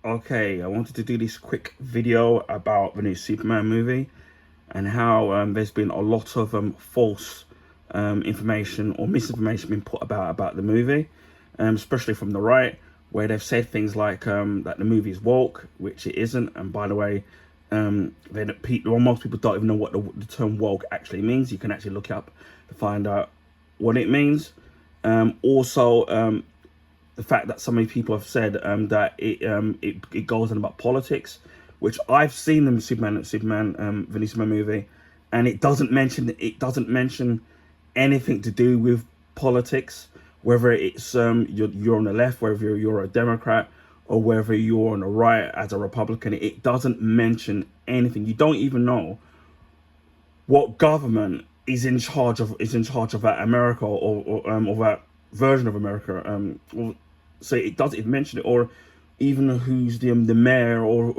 Okay, I wanted to do this quick video about the new Superman movie and how there's been a lot of false information or misinformation being put about the movie, especially from the right, where they've said things like that the movie is woke, which it isn't. And by the way, most people don't even know what the term woke actually means. You can actually look it up to find out what it means. Also, the fact that so many people have said that it goes on about politics, which I've seen in the the new Superman movie, and it doesn't mention anything to do with politics, whether it's you're on the left, whether you're a Democrat, or whether you're on the right as a Republican. It doesn't mention anything. You don't even know what government is in charge of that America or that version of America. So it doesn't even mention it, or even who's the mayor, or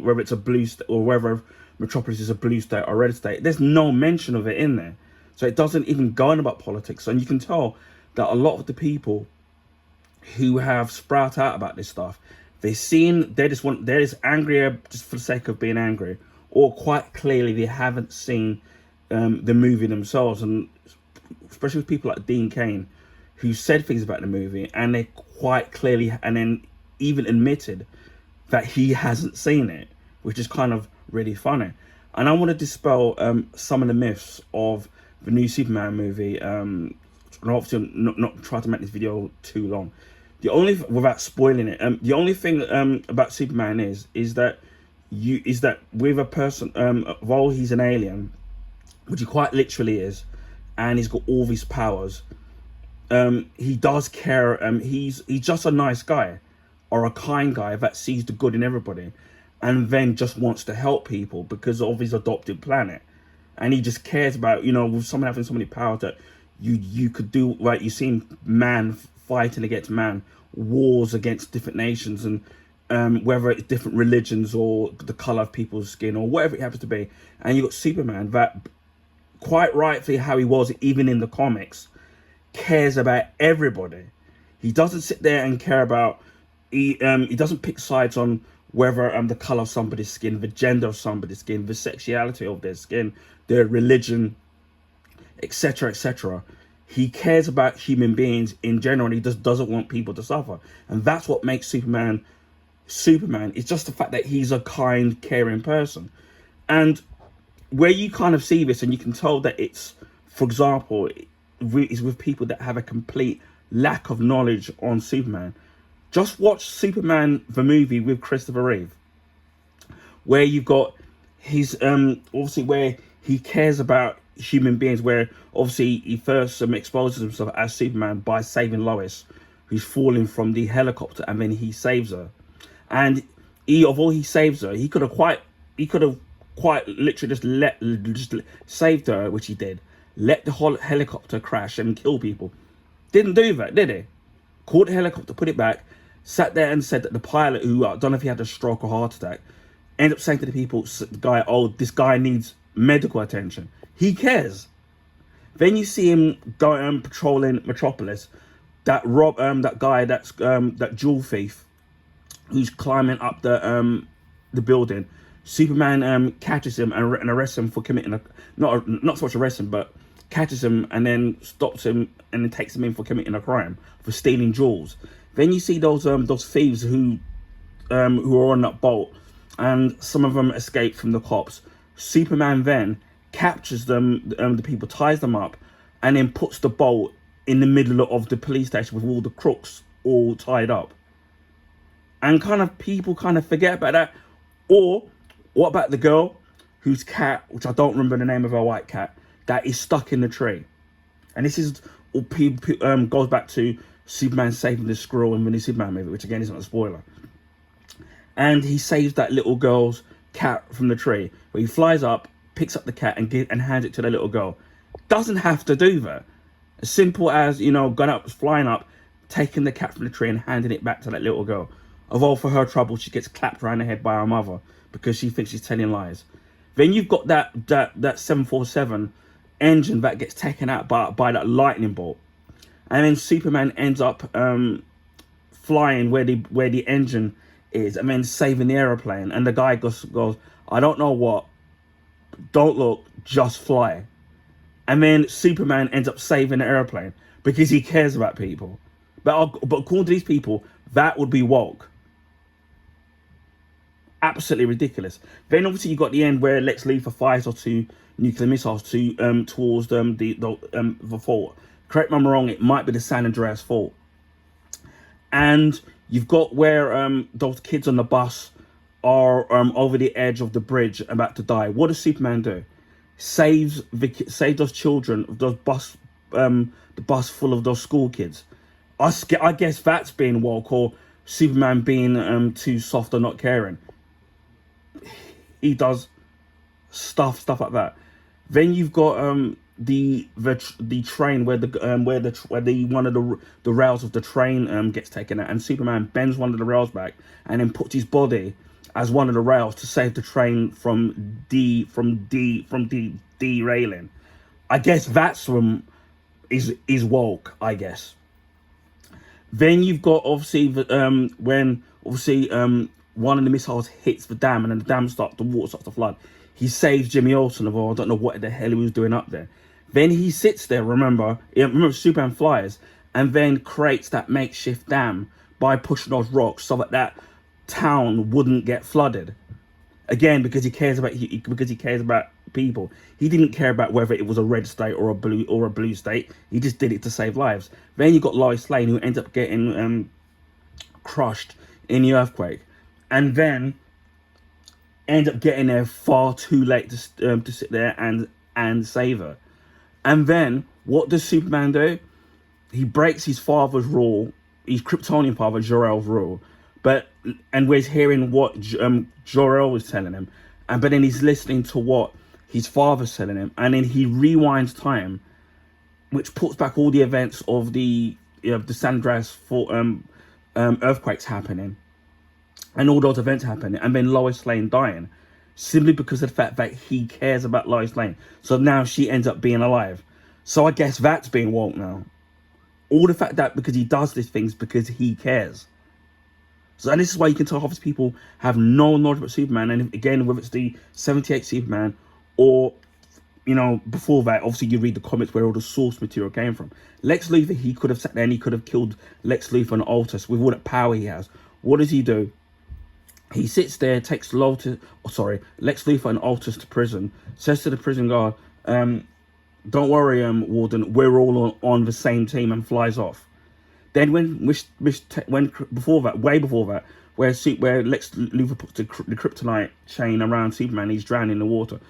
whether it's a blue state, or whether Metropolis is a blue state or red state. There's no mention of it in there, so it doesn't even go on about politics. And you can tell that a lot of the people who have sprout out about this stuff, they're just angry just for the sake of being angry, or quite clearly they haven't seen the movie themselves. And especially with people like Dean Cain, who said things about the movie, and they quite clearly, and then even admitted that he hasn't seen it, which is kind of really funny. And I want to dispel some of the myths of the new Superman movie. And obviously not try to make this video too long. Without spoiling it, the only thing about Superman is that with a person, while he's an alien, which he quite literally is, and he's got all these powers, he does care. He's just a nice guy, or a kind guy that sees the good in everybody, and then just wants to help people because of his adopted planet. And he just cares about, with someone having so many powers, that you could do, like, you seen man fighting against man, wars against different nations, and whether it's different religions or the color of people's skin or whatever it happens to be. And you got Superman that, quite rightfully how he was even in the comics, cares about everybody. He doesn't sit there and care about, he doesn't pick sides on whether the color of somebody's skin, the gender of somebody's skin, the sexuality of their skin, their religion, etc., etc. He cares about human beings in general, and he just doesn't want people to suffer. And that's what makes Superman. It's just the fact that he's a kind, caring person. And where you kind of see this, and you can tell that it's, for example, is with people that have a complete lack of knowledge on Superman. Just watch Superman the movie with Christopher Reeve, where you've got his obviously where he cares about human beings, where obviously he first exposes himself as Superman by saving Lois, who's falling from the helicopter, and then he saves her. And although he saves her, he could have quite literally just saved her, which he did. Let the whole helicopter crash and kill people. Didn't do that, did he? Called the helicopter, put it back, sat there and said that the pilot, who I don't know if he had a stroke or heart attack, ended up saying to the people, the guy, oh, this guy needs medical attention. He cares. Then you see him going patrolling Metropolis. That guy, that jewel thief, who's climbing up the building. Superman catches him and arrests him for committing not so much arrest him, but catches him and then stops him and then takes him in for committing a crime, for stealing jewels. Then you see those thieves who are on that boat, and some of them escape from the cops. Superman then captures them, the people, ties them up, and then puts the boat in the middle of the police station with all the crooks all tied up. And people forget about that. Or what about the girl whose cat, which I don't remember the name of her white cat, that is stuck in the tree? And this is all goes back to Superman saving the squirrel in the new Superman movie, which again isn't a spoiler. And he saves that little girl's cat from the tree, where he flies up, picks up the cat and hands it to the little girl. Doesn't have to do that. As simple as, going up, flying up, taking the cat from the tree and handing it back to that little girl. Although for her trouble, she gets clapped around the head by her mother because she thinks she's telling lies. Then you've got that 747 engine that gets taken out by that lightning bolt. And then Superman ends up flying where the engine is, and then saving the aeroplane. And the guy goes, I don't know what, don't look, just fly. And then Superman ends up saving the airplane because he cares about people. But according to these people, that would be woke. Absolutely ridiculous. Then obviously you got the end where Lex Luthor fires off 2 nuclear missiles towards the fort. Correct me if I'm wrong, it might be the San Andreas fort. And you've got where those kids on the bus are over the edge of the bridge about to die. What does Superman do? Save those children, those the bus full of those school kids. I guess that's being woke, or Superman being too soft or not caring. He does stuff like that. Then you've got the train where one of the rails of the train gets taken out, and Superman bends one of the rails back and then puts his body as one of the rails to save the train from derailing. I guess that's is woke, I guess. Then you've got obviously when one of the missiles hits the dam, and then the water starts to flood. He saves Jimmy Olsen, although I don't know what the hell he was doing up there. Then he sits there, remember Superman flies, and then creates that makeshift dam by pushing those rocks so that town wouldn't get flooded. Again, because he cares about people. He didn't care about whether it was a red state or a blue state. He just did it to save lives. Then you got Lois Lane, who ends up getting crushed in the earthquake, and then end up getting there far too late to sit there and save her. And then what does Superman do? He breaks his father's rule, his Kryptonian father Jor-El's rule, and we're hearing what Jor-El was telling him, but then he's listening to what his father's telling him, and then he rewinds time, which puts back all the events of the San Andreas earthquakes happening, and all those events happening, and then Lois Lane dying, simply because of the fact that he cares about Lois Lane. So now she ends up being alive. So I guess that's being woke now. All the fact that because he does these things because he cares. So, and this is why you can tell obviously people have no knowledge about Superman. And again, whether it's the 78 Superman or, before that, obviously you read the comics where all the source material came from. Lex Luthor, he could have sat there and he could have killed Lex Luthor and Altus with all that power he has. What does he do? He sits there, takes Lex Luthor and Altus to prison, says to the prison guard, don't worry, Warden, we're all on the same team, and flies off. Then when before that, where Lex Luthor puts the kryptonite chain around Superman, he's drowning in the water.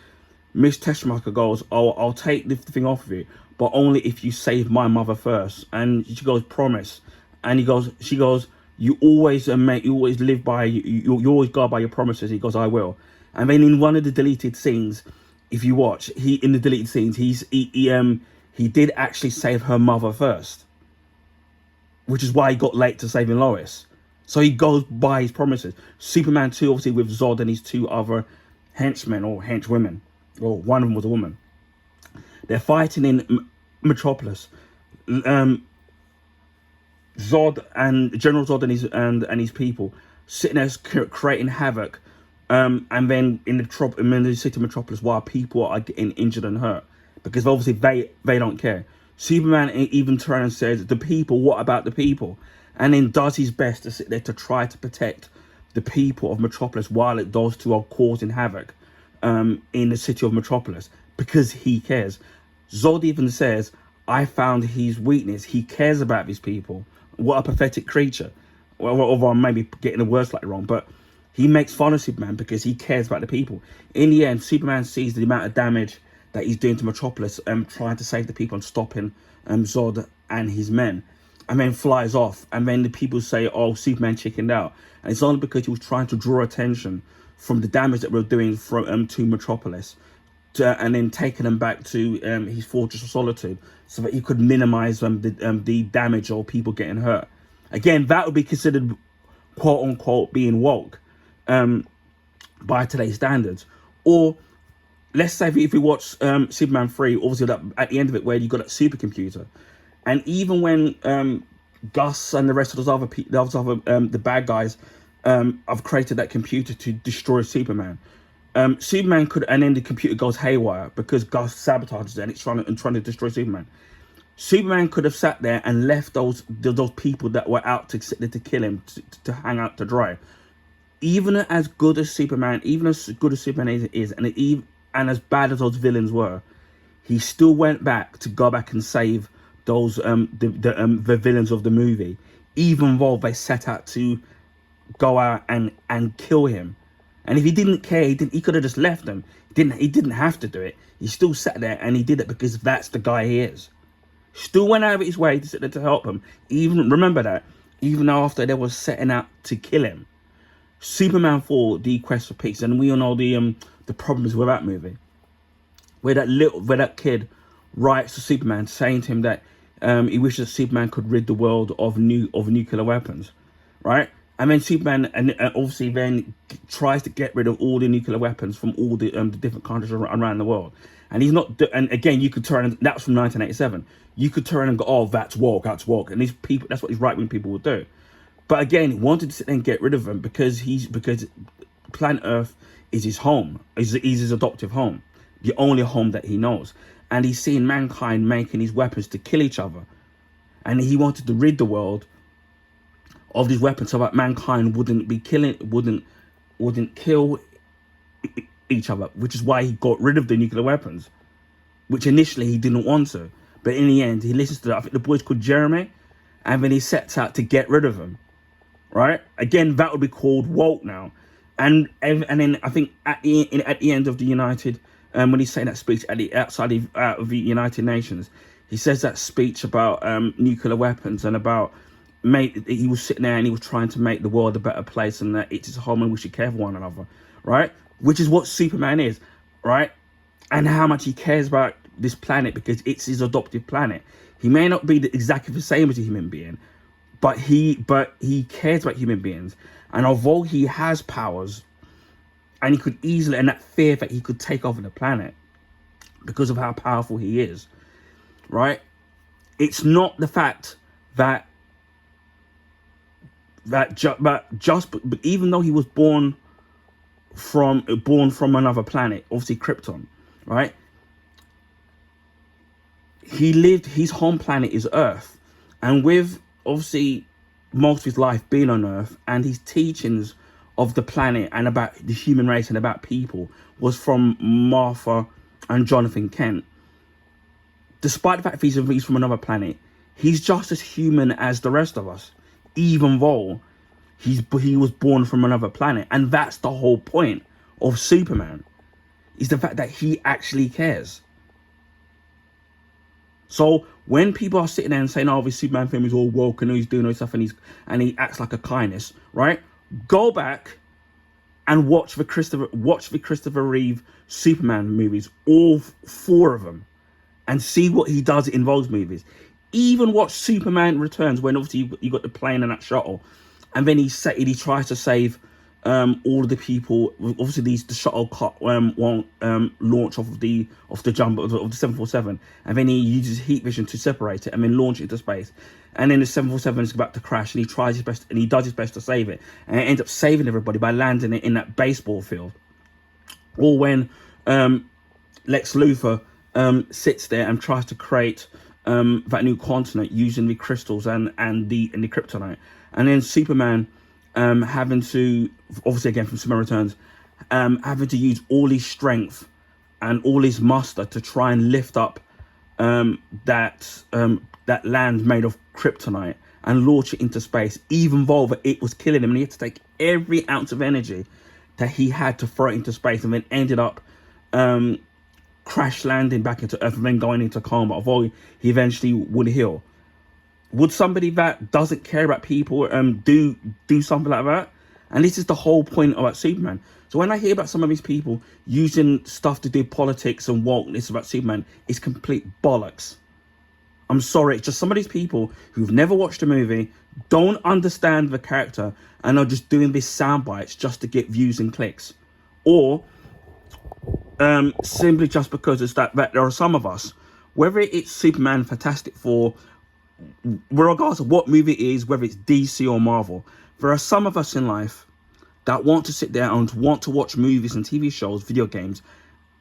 Miss Teschmacher goes, "Oh, I'll take the thing off of you, but only if you save my mother first." And she goes, "Promise." And she goes, "You always you always live by you always go by your promises." He goes, "I will." And then in one of the deleted scenes, if you watch, he did actually save her mother first, which is why he got late to saving Lois. So he goes by his promises. Superman 2, obviously, with Zod and his 2 other henchmen or henchwomen, or one of them was a woman. They're fighting in Metropolis. Zod and General Zod and his people sitting there creating havoc, and then in the city of Metropolis, while people are getting injured and hurt, because obviously they don't care. Superman even turns and says, "The people, what about the people?" And then does his best to sit there to try to protect the people of Metropolis while those two are causing havoc in the city of Metropolis, because he cares. Zod even says, "I found his weakness. He cares about these people." What a pathetic creature. Or I'm maybe getting the words slightly wrong, but he makes fun of Superman because he cares about the people. In the end, Superman sees the amount of damage that he's doing to Metropolis, trying to save the people and stopping Zod and his men, and then flies off. And then the people say, "Oh, Superman chickened out," and it's only because he was trying to draw attention from the damage that we're doing to Metropolis, and then taking them back to his Fortress of Solitude, so that he could minimize the damage or people getting hurt. Again, that would be considered quote unquote being woke by today's standards. Or let's say if we watch Superman 3, obviously at the end of it where you got that supercomputer, and even when Gus and the rest of the bad guys I've created that computer to destroy Superman. Superman could, and then the computer goes haywire because Gus sabotages it and it's trying to destroy Superman. Superman could have sat there and left those people that were out to kill him to hang out to dry. Even as good as Superman, even as good as Superman is, and as bad as those villains were, he still went back to go back and save those the villains of the movie, even though they set out to go out and kill him. And if he didn't care, he could have just left them. He didn't have to do it. He still sat there and he did it because that's the guy he is. Still went out of his way to sit there to help him. Even remember that, even after they were setting out to kill him. Superman 4, The Quest for Peace, and we all know the problems with that movie, where that kid writes to Superman saying to him that he wishes Superman could rid the world of nuclear weapons, right? And then Superman and obviously then tries to get rid of all the nuclear weapons from all the different countries around the world. And he's not. And again, you could turn. That was from 1987. You could turn and go, "Oh, that's woke. That's woke." And these people, that's what these right-wing people would do. But again, he wanted to sit there and get rid of him because planet Earth is his home. Is his adoptive home, the only home that he knows. And he's seen mankind making these weapons to kill each other, and he wanted to rid the world of these weapons so that mankind wouldn't kill each other, which is why he got rid of the nuclear weapons, which initially he didn't want to. But in the end, he listens to that. I think the boy's called Jeremy, and then he sets out to get rid of him. Right? Again, that would be called woke now. And then I think at the end of the United, when he's saying that speech outside of the United Nations, he says that speech about nuclear weapons and about he was sitting there and he was trying to make the world a better place and that it's his home and we should care for one another, right? Which is what Superman is, right? And how much he cares about this planet because it's his adopted planet. He may not be exactly the same as a human being, but he cares about human beings. And although he has powers, and he could easily, and that fear that he could take over the planet because of how powerful he is, right? It's not the fact that even though he was born from another planet, obviously Krypton, right? His home planet is Earth, and with obviously most of his life being on Earth, and his teachings of the planet and about the human race and about people was from Martha and Jonathan Kent. Despite the fact that he's from another planet, he's just as human as the rest of us, even though he was born from another planet. And that's the whole point of Superman, is the fact that he actually cares. So when people are sitting there and saying, "Oh, this Superman film is all woke and he's doing all this stuff and he acts like a kindness," right? Go back and watch the Christopher Reeve Superman movies, all 4 of them, and see what he does in those movies. Even watch Superman Returns, when obviously you got the plane and that shuttle, and then he tries to save all of the people. Obviously, the shuttle won't launch off the jumbo of the 747, and then he uses heat vision to separate it and then launch it into space. And then the 747 is about to crash, and he tries his best and he does his best to save it, and it ends up saving everybody by landing it in that baseball field. Or when Lex Luthor sits there and tries to create that new continent using the crystals and the kryptonite, and then Superman having to, obviously again from Superman Returns, having to use all his strength and all his muster to try and lift up that land made of kryptonite and launch it into space, even though it was killing him, and he had to take every ounce of energy that he had to throw it into space, and then ended up crash landing back into Earth and then going into coma, although he eventually would heal. Would somebody that doesn't care about people do something like that? And this is the whole point about Superman. So when I hear about some of these people using stuff to do politics and wokeness about Superman, it's complete bollocks. I'm sorry, it's just some of these people who've never watched a movie, don't understand the character, and are just doing these sound bites just to get views and clicks. Or simply just because it's that there are some of us, whether it's Superman, Fantastic Four, regardless of what movie it is, whether it's DC or Marvel, there are some of us in life that want to sit there and want to watch movies and TV shows, video games,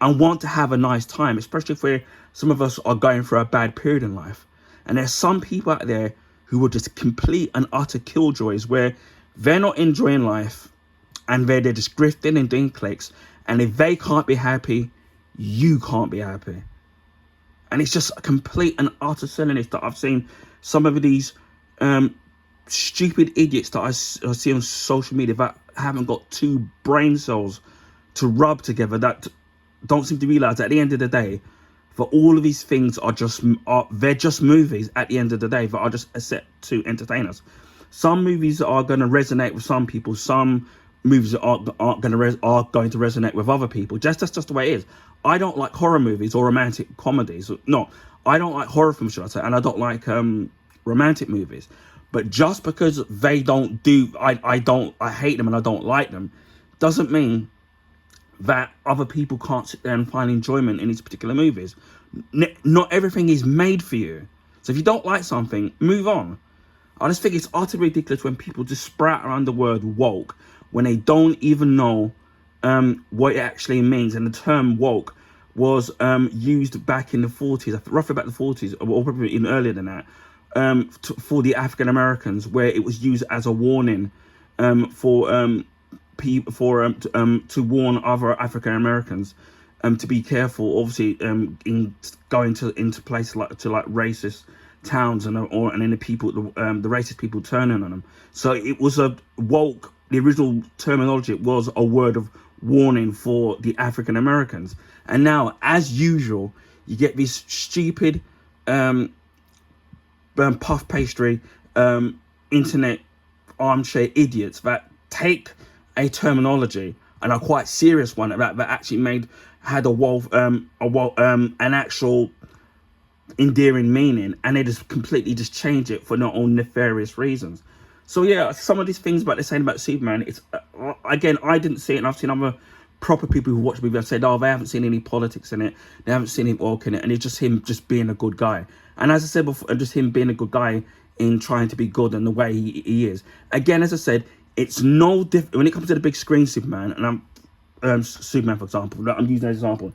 and want to have a nice time, especially if some of us are going through a bad period in life. And there's some people out there who are just complete and utter killjoys, where they're not enjoying life and they're just grifting and doing clicks. And if they can't be happy, you can't be happy. And it's just a complete and utter silliness that I've seen some of these stupid idiots that I see on social media that haven't got two brain cells to rub together, that don't seem to realize that at the end of the day, for all of these things they're just movies at the end of the day that are just set to entertain us. Some movies are going to resonate with some people. Some movies are going to resonate with other people. That's just the way it is. I don't like horror movies or romantic comedies. No, I don't like horror films, should I say, and I don't like romantic movies. But just because they don't do, I hate them and I don't like them, doesn't mean that other people can't sit there and find enjoyment in these particular movies. Not everything is made for you. So if you don't like something, move on. I just think it's utterly ridiculous when people just sprout around the word woke when they don't even know what it actually means. And the term woke was used back in the 40s, roughly about the 40s, or probably even earlier than that, for the African Americans, where it was used as a warning to warn other African Americans to be careful, obviously, in going into places like racist towns and then the racist people turning on them. So it was a woke. The original terminology was a word of warning for the African Americans. And now, as usual, you get these stupid puff pastry internet armchair idiots that take a terminology, and a quite serious one that actually had an actual endearing meaning, and they just completely just change it for their own nefarious reasons. So yeah, some of these things about they're saying about Superman, it's again, I didn't see it, and I've seen other proper people who watch the movie have said, oh, they haven't seen any politics in it, they haven't seen him woke in it, and it's just him just being a good guy. And as I said before, just him being a good guy in trying to be good and the way he is. Again, as I said, it's no different when it comes to the big screen Superman, and Superman, for example, I'm using as an example.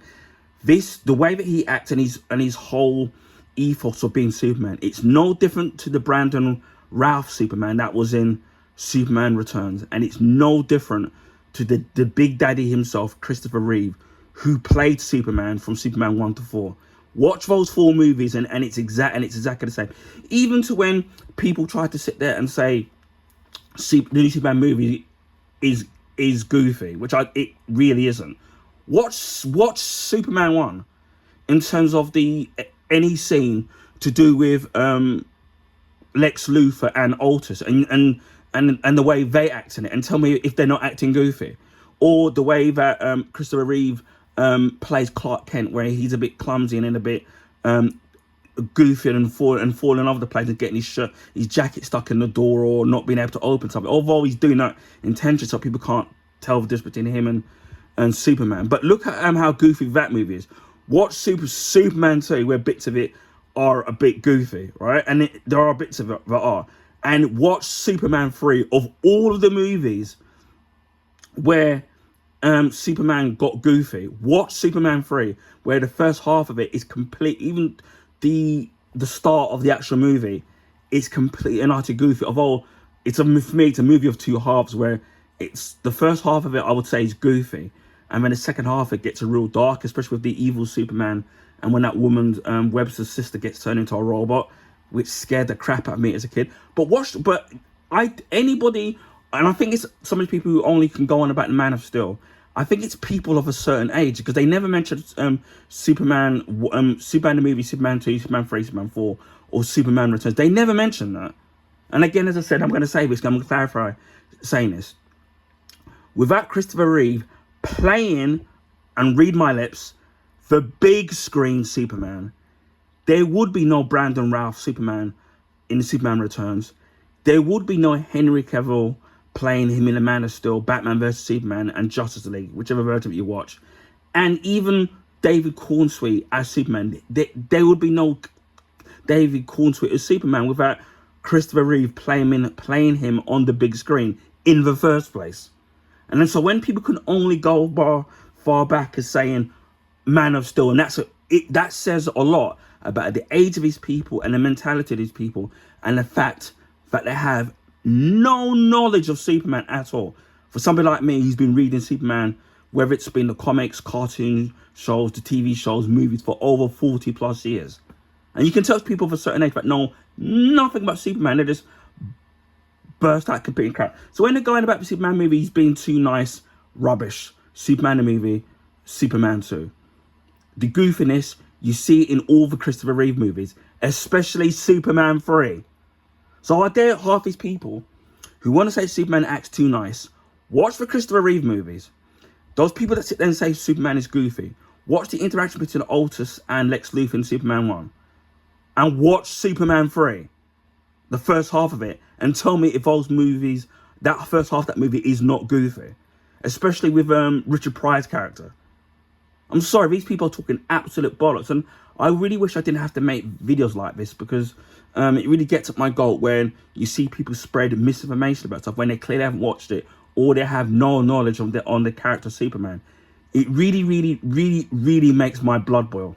The way that he acts and his whole ethos of being Superman, it's no different to the Brandon Routh Superman that was in Superman Returns, and it's no different to the Big Daddy himself, Christopher Reeve, who played Superman from Superman 1 to 4. Watch those 4 movies, and it's exactly the same. Even to when people try to sit there and say the new Superman movie is goofy, which it really isn't. Watch Superman 1 in terms of any scene to do with Lex Luthor and Altus and the way they act in it, and tell me if they're not acting goofy. Or the way that Christopher Reeve plays Clark Kent, where he's a bit clumsy and a bit goofy and falling over the place and getting his jacket stuck in the door or not being able to open something. Although he's doing that intentionally so people can't tell the difference between him and Superman. But look at how goofy that movie is. Watch Superman 2, where bits of it are a bit goofy, right? And there are bits of it that are. And watch Superman 3. Of all of the movies where Superman got goofy, watch Superman 3, where the first half of it is complete. Even the start of the actual movie is complete and utter goofy. Although for me, it's a movie of two halves, where it's the first half of it, I would say, is goofy, and then the second half it gets a real dark, especially with the evil Superman, and when that woman's Webster's sister gets turned into a robot, which scared the crap out of me as a kid. Anybody, and I think it's some of the people who only can go on about the Man of Steel, I think it's people of a certain age, because they never mentioned Superman the movie, Superman 2, Superman 3, Superman 4, or Superman Returns. They never mentioned that. And again, as I said, I'm going to say this, I'm going to clarify saying this. Without Christopher Reeve playing, and read my lips, the big screen Superman, there would be no Brandon Routh Superman in the Superman Returns. There would be no Henry Cavill playing him in The Man of Steel, Batman vs Superman, and Justice League, whichever version you watch. And even David Cornsweet as Superman, there would be no David Cornsweet as Superman without Christopher Reeve playing him on the big screen in the first place. And then so when people can only go far back as saying Man of Steel, and that says a lot about the age of these people and the mentality of these people, and the fact that they have no knowledge of Superman at all. For somebody like me, who's been reading Superman, whether it's been the comics, cartoon shows, the TV shows, movies, for over 40 plus years. And you can tell people of a certain age that know nothing about Superman. They just burst out competing crap. So when they're going about the Superman movie, he's being too nice, rubbish. Superman the movie, Superman 2. The goofiness, you see it in all the Christopher Reeve movies, especially Superman 3. So I dare half these people who want to say Superman acts too nice, watch the Christopher Reeve movies. Those people that sit there and say Superman is goofy, watch the interaction between Otis and Lex Luthor in Superman 1. And watch Superman 3, the first half of it, and tell me if those movies, that first half of that movie is not goofy. Especially with Richard Pryor's character. I'm sorry, these people are talking absolute bollocks. And I really wish I didn't have to make videos like this, because it really gets at my goat when you see people spread misinformation about stuff when they clearly haven't watched it, or they have no knowledge on the character Superman. It really, really, really, really makes my blood boil.